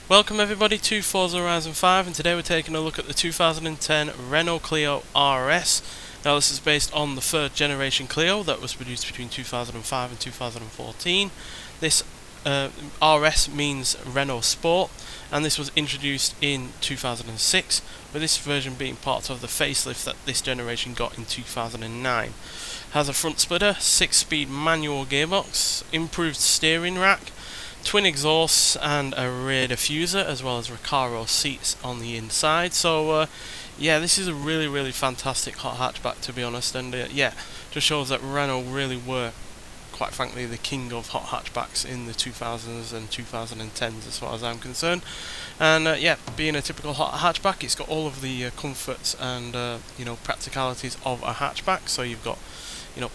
Welcome everybody to Forza Horizon 5, and today we're taking a look at the 2010 Renault Clio R.S. Now this is based on the third generation Clio that was produced between 2005 and 2014. This RS means Renault Sport, and this was introduced in 2006, with this version being part of the facelift that this generation got in 2009. Has a front splitter, 6-speed manual gearbox, improved steering rack, twin exhausts and a rear diffuser, as well as Recaro seats on the inside. So yeah, this is a really fantastic hot hatchback, to be honest, and yeah, just shows that Renault really were, quite frankly, the king of hot hatchbacks in the 2000s and 2010s as far as I'm concerned. And yeah, being a typical hot hatchback, it's got all of the comforts and practicalities of a hatchback. So you've got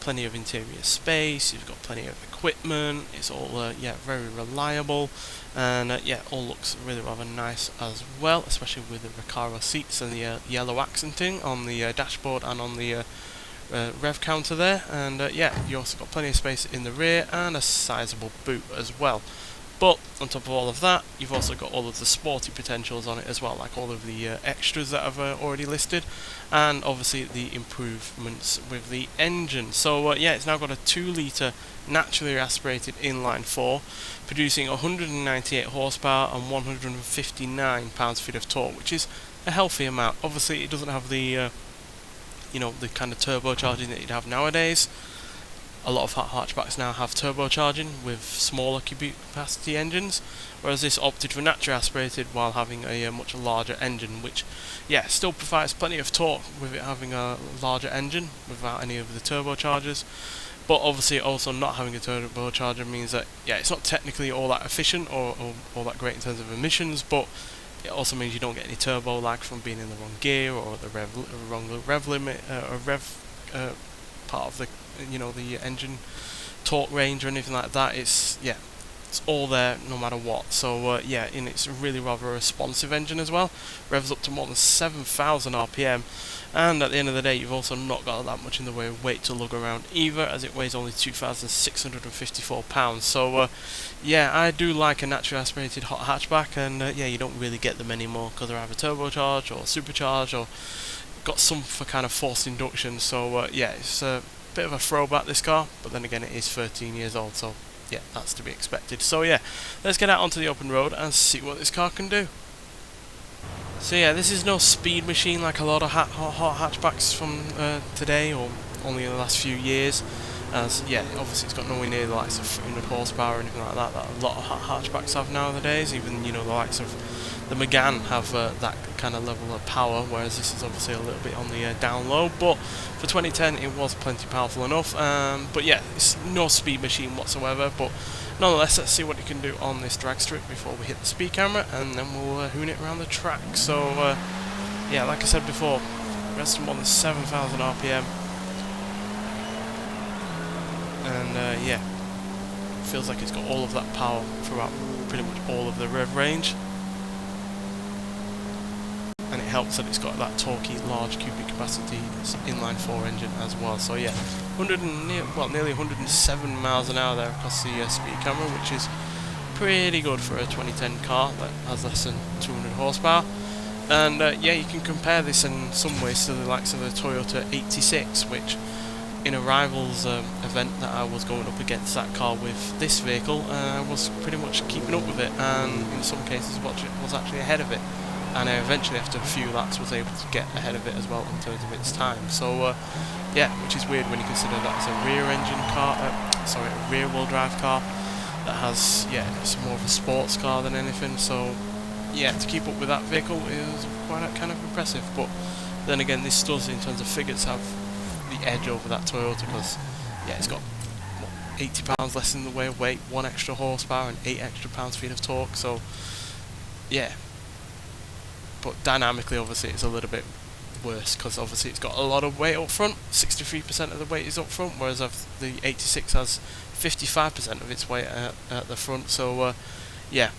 plenty of interior space, you've got plenty of equipment, it's all yeah, very reliable, and yeah, all looks really rather nice as well, especially with the Recaro seats and the yellow accenting on the dashboard and on the rev counter there. And yeah, you also got plenty of space in the rear and a sizable boot as well. But on top of all of that, you've also got all of the sporty potentials on it as well, like all of the extras that I've already listed, and obviously the improvements with the engine. So yeah, it's now got a 2-litre naturally aspirated inline-4, producing 198 horsepower and 159 pounds-feet of torque, which is a healthy amount. Obviously, it doesn't have the the kind of turbocharging that you'd have nowadays. A lot of hot hatchbacks now have turbocharging with smaller capacity engines, whereas this opted for naturally aspirated while having a much larger engine, which yeah, still provides plenty of torque with it having a larger engine without any of the turbochargers. But obviously also not having a turbocharger means that yeah, it's not technically all that efficient or all that great in terms of emissions, but it also means you don't get any turbo lag from being in the wrong gear or the wrong rev limit or rev part of the the engine torque range or anything like that. It's yeah, it's all there no matter what. So yeah, and it's really rather a responsive engine as well. Revs up to more than 7,000 RPM, and at the end of the day, you've also not got that much in the way of weight to lug around either, as it weighs only 2,654 pounds. So yeah, I do like a naturally aspirated hot hatchback, and yeah, you don't really get them anymore because they're either turbocharged or supercharged or got some for kind of forced induction. So yeah, it's a bit of a throwback, this car, but then again, it is 13 years old, so yeah, that's to be expected. So yeah, let's get out onto the open road and see what this car can do. So yeah, this is no speed machine like a lot of hot hatchbacks from today or only in the last few years, as yeah, obviously it's got nowhere near the likes of 300 horsepower or anything like that a lot of hot hatchbacks have nowadays. Even the likes of the Megane have that kind of level of power, whereas this is obviously a little bit on the down low. But for 2010, it was plenty powerful enough. But yeah, it's no speed machine whatsoever. But nonetheless, let's see what it can do on this drag strip before we hit the speed camera, and then we'll hoon it around the track. So yeah, like I said before, rest of more than 7,000 RPM, and yeah, feels like it's got all of that power throughout pretty much all of the rev range. And it helps that it's got that torquey, large cubic capacity inline-4 engine as well. So yeah, nearly 107 miles an hour there across the speed camera, which is pretty good for a 2010 car that has less than 200 horsepower. And yeah, you can compare this in some ways to the likes of the Toyota 86, which in a rivals event that I was going up against that car with this vehicle, I was pretty much keeping up with it, and in some cases was actually ahead of it. And I eventually, after a few laps, was able to get ahead of it as well in terms of its time. So yeah, which is weird when you consider that it's a rear-engine car, a rear-wheel drive car that has, yeah, it's more of a sports car than anything. So yeah, to keep up with that vehicle is quite kind of impressive. But then again, this does, in terms of figures, have the edge over that Toyota, because yeah, it's got what, 80 pounds less in the way of weight, 1 extra horsepower, and 8 extra pounds-feet of torque. So yeah. But dynamically, obviously, it's a little bit worse, because obviously it's got a lot of weight up front. 63% of the weight is up front, whereas the 86 has 55% of its weight at the front. So yeah,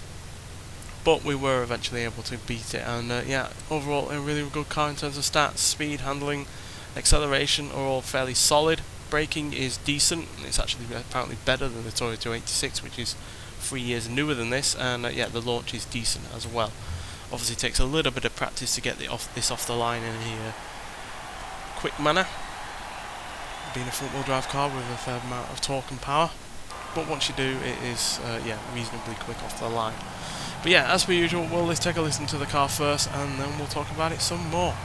but we were eventually able to beat it, and yeah, overall a really good car in terms of stats, speed, handling, acceleration are all fairly solid. Braking is decent, and it's actually apparently better than the Toyota 86, which is 3 years newer than this, and yeah, the launch is decent as well. Obviously, it takes a little bit of practice to get this off the line in a quick manner, being a front-wheel drive car with a fair amount of torque and power. But once you do, it is yeah, reasonably quick off the line. But yeah, as per usual, let's take a listen to the car first, and then we'll talk about it some more.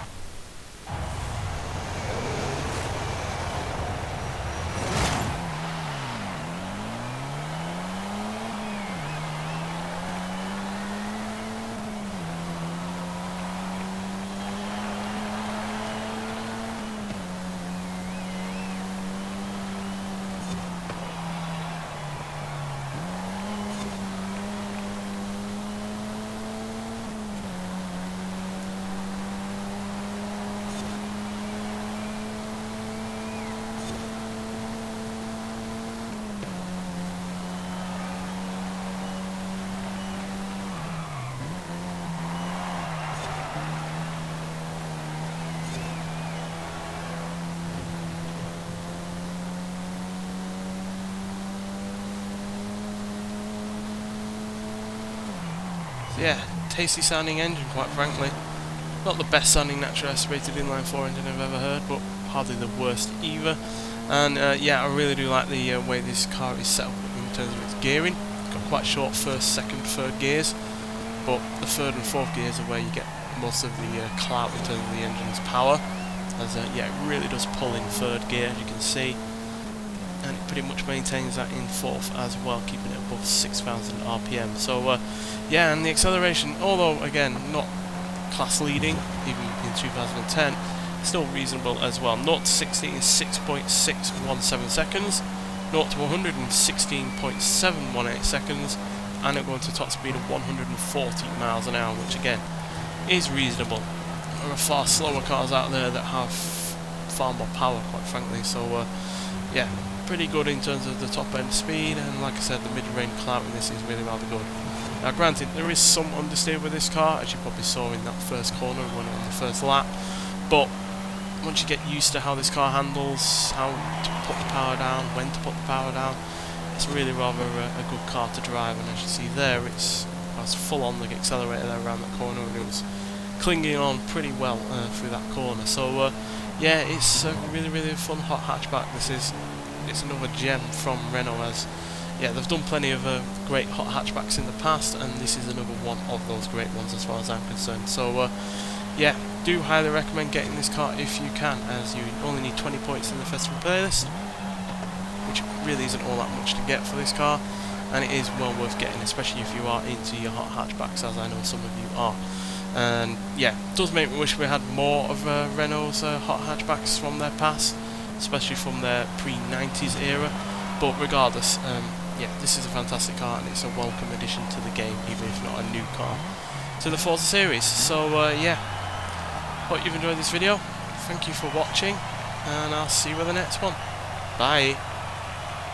Yeah, tasty sounding engine, quite frankly. Not the best sounding naturally aspirated inline 4 engine I've ever heard, but hardly the worst either. And yeah, I really do like the way this car is set up in terms of its gearing. It's got quite short first, second, third gears, but the third and fourth gears are where you get most of the clout in terms of the engine's power. As yeah, it really does pull in third gear, as you can see. And it pretty much maintains that in fourth as well, keeping it above 6,000 RPM. So yeah, and the acceleration, although again not class leading, even in 2010, still reasonable as well. 0 to 60 is 6.617 seconds, 0 to 100 in 16.718 seconds, and it'll go into top speed of 140 miles an hour, which again is reasonable. There are far slower cars out there that have far more power, quite frankly. So yeah, pretty good in terms of the top end speed, and like I said, the mid-range clout in this is really rather good. Now granted, there is some understeer with this car, as you probably saw in that first corner when on the first lap, but once you get used to how this car handles, how to put the power down, when to put the power down, it's really rather a good car to drive. And as you see there, it's full on the accelerator there around that corner, and it was clinging on pretty well through that corner. So yeah, it's a really fun hot hatchback. It's another gem from Renault, as yeah, they've done plenty of great hot hatchbacks in the past, and this is another one of those great ones as far as I'm concerned. So yeah, do highly recommend getting this car if you can, as you only need 20 points in the festival playlist, which really isn't all that much to get for this car, and it is well worth getting, especially if you are into your hot hatchbacks, as I know some of you are. And yeah, it does make me wish we had more of Renault's hot hatchbacks from their past, especially from their pre-90s era. But regardless, yeah, this is a fantastic car, and it's a welcome addition to the game, even if not a new car to the Forza series. So yeah, hope you've enjoyed this video. Thank you for watching, and I'll see you with the next one. Bye.